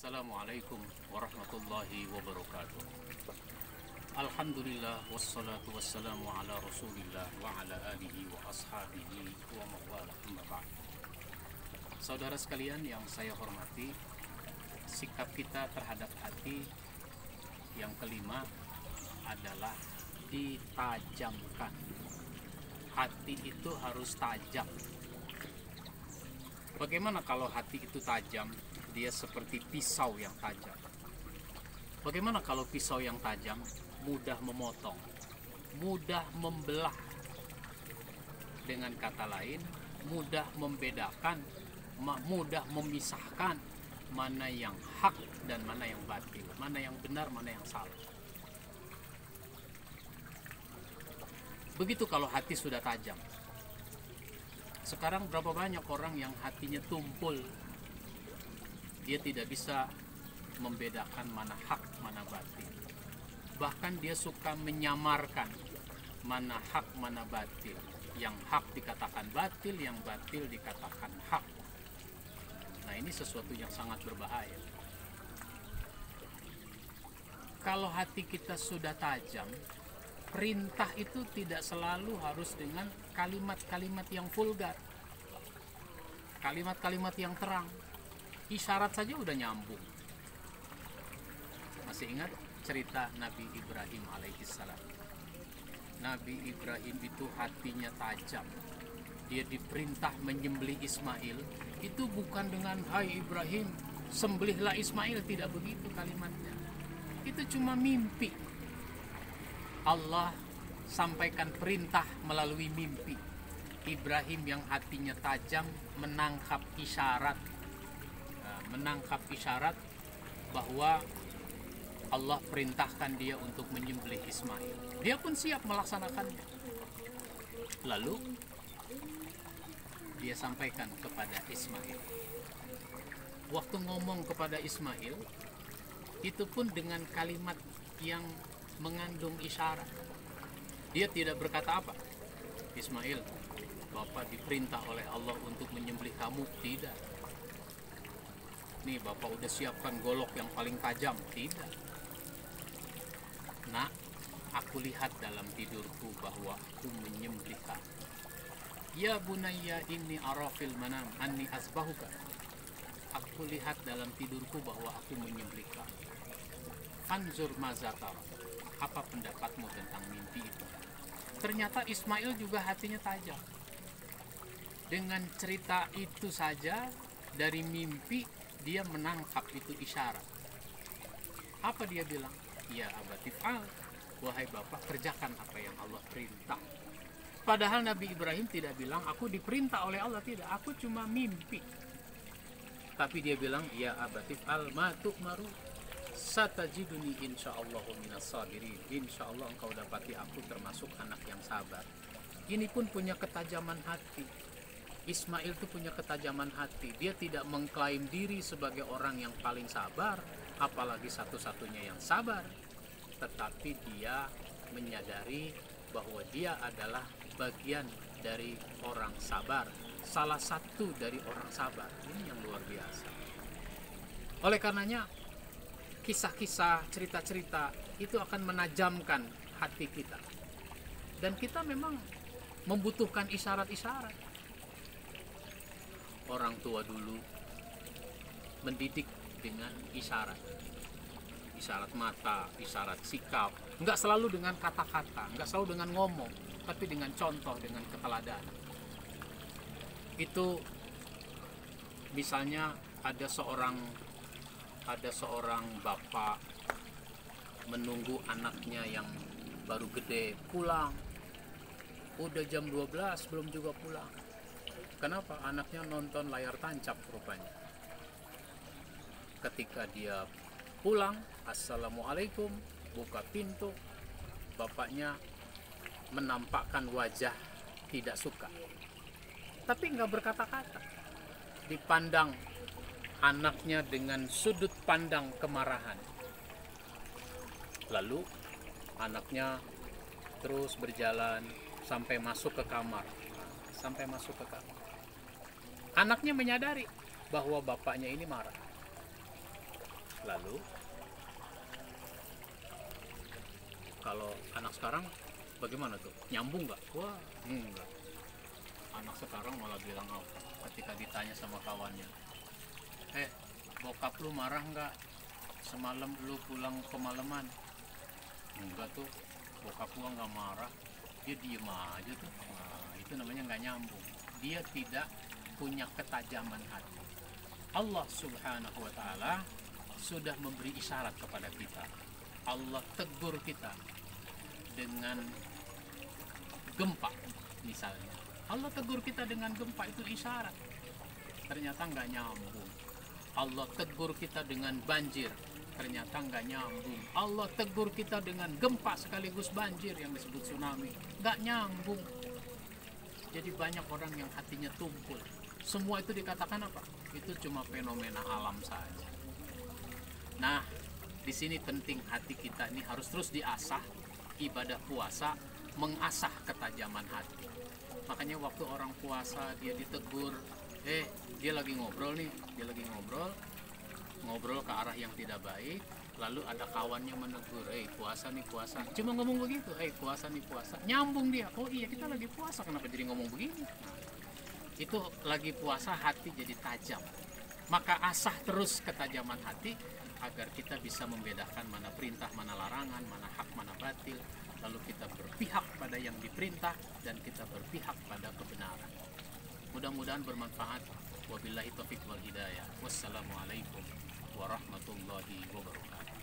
Assalamualaikum warahmatullahi wabarakatuh. Alhamdulillah wassalatu wassalamu ala Rasulillah wa ala alihi wa ashabihi wa mawala amma ba'd. Saudara sekalian yang saya hormati, sikap kita terhadap hati yang kelima adalah ditajamkan. Hati itu harus tajam. Bagaimana kalau hati itu tajam? Dia seperti pisau yang tajam. Bagaimana kalau pisau yang tajam mudah memotong, mudah membelah? Dengan kata lain, mudah membedakan, mudah memisahkan mana yang hak dan mana yang batil, mana yang benar, mana yang salah. Begitu kalau hati sudah tajam. Sekarang berapa banyak orang yang hatinya tumpul. Dia tidak bisa membedakan mana hak, mana batil. Bahkan dia suka menyamarkan mana hak, mana batil. Yang hak dikatakan batil, yang batil dikatakan hak. Nah, ini sesuatu yang sangat berbahaya. Kalau hati kita sudah tajam, perintah itu tidak selalu harus dengan kalimat-kalimat yang vulgar. Kalimat-kalimat yang terang. Isyarat saja udah nyambung. Masih ingat cerita Nabi Ibrahim alaihissalam? Nabi Ibrahim itu hatinya tajam. Dia diperintah menyembelih Ismail. Itu bukan dengan "Hai Ibrahim, sembelihlah Ismail", tidak begitu kalimatnya. Itu cuma mimpi. Allah sampaikan perintah melalui mimpi. Ibrahim yang hatinya tajam menangkap isyarat bahwa Allah perintahkan dia untuk menyembelih Ismail. Dia pun siap melaksanakannya. Lalu dia sampaikan kepada Ismail. Waktu ngomong kepada Ismail, itu pun dengan kalimat yang mengandung isyarat. Dia tidak berkata apa? "Ismail, Bapak diperintah oleh Allah untuk menyembelih kamu." Tidak. "Nih, Bapak udah siapkan golok yang paling tajam." Tidak. "Nak, aku lihat dalam tidurku bahwa aku menyembelih kamu." "Ya bunayya inni ara fil manam anni asbahuka." Aku lihat dalam tidurku bahwa aku menyembelih kamu. "Fanzur maza tara." Apa pendapatmu tentang mimpi itu? Ternyata Ismail juga hatinya tajam. Dengan cerita itu saja, dari mimpi dia menangkap itu isyarat. Apa dia bilang? "Ya abatif'al." Wahai Bapak, kerjakan apa yang Allah perintah. Padahal Nabi Ibrahim tidak bilang, "Aku diperintah oleh Allah." Tidak, "Aku cuma mimpi." Tapi dia bilang, "Ya abatif'al ma tu'maru, satajiduni insyaallahu minas sabirin." Insyaallah engkau dapati aku termasuk anak yang sabar. Ini pun punya ketajaman hati. Ismail itu punya ketajaman hati. Dia tidak mengklaim diri sebagai orang yang paling sabar, apalagi satu-satunya yang sabar. Tetapi dia menyadari bahwa dia adalah bagian dari orang sabar, salah satu dari orang sabar. Ini yang luar biasa. Oleh karenanya, kisah-kisah, cerita-cerita itu akan menajamkan hati kita. Dan kita memang membutuhkan isyarat-isyarat. Orang tua dulu mendidik dengan isyarat. Isyarat mata, isyarat sikap. Enggak selalu dengan kata-kata, enggak selalu dengan ngomong, tapi dengan contoh, dengan keteladanan. Itu misalnya ada seorang bapak menunggu anaknya yang baru gede pulang. Udah jam 12 belum juga pulang. Kenapa? Anaknya nonton layar tancap rupanya. Ketika dia pulang, "Assalamualaikum", buka pintu, bapaknya menampakkan wajah tidak suka. Tapi nggak berkata-kata. Dipandang anaknya dengan sudut pandang kemarahan. Lalu anaknya terus berjalan sampai masuk ke kamar. Anaknya menyadari bahwa bapaknya ini marah. Lalu kalau anak sekarang bagaimana tuh? Nyambung nggak? Wah, enggak. Anak sekarang malah bilang apa? Ketika ditanya sama kawannya, bokap lu marah nggak? Semalam lu pulang kemalaman? Enggak tuh, bokap gua nggak marah. Dia diem aja tuh. Nah, itu namanya nggak nyambung. Dia tidak punya ketajaman hati. Allah subhanahu wa ta'ala sudah memberi isyarat kepada kita. Allah tegur kita dengan gempa misalnya. Allah tegur kita dengan gempa, itu isyarat. Ternyata nggak nyambung. Allah tegur kita dengan banjir, ternyata nggak nyambung. Allah tegur kita dengan gempa sekaligus banjir yang disebut tsunami, nggak nyambung. Jadi banyak orang yang hatinya tumpul. Semua itu dikatakan apa? Itu cuma fenomena alam saja. Nah, di sini penting hati kita ini harus terus diasah. Ibadah puasa mengasah ketajaman hati. Makanya waktu orang puasa dia ditegur, dia lagi ngobrol nih, ngobrol ke arah yang tidak baik, lalu ada kawannya menegur, puasa nih puasa. Cuma ngomong begitu, puasa nih puasa. Nyambung dia, oh iya kita lagi puasa, kenapa jadi ngomong begini? Nah, itu lagi puasa hati jadi tajam. Maka asah terus ketajaman hati agar kita bisa membedakan mana perintah, mana larangan, mana hak, mana batil. Lalu kita berpihak pada yang diperintah dan kita berpihak pada kebenaran. Mudah-mudahan bermanfaat. Wabillahi taufiq wal hidayah. Wassalamualaikum warahmatullahi wabarakatuh.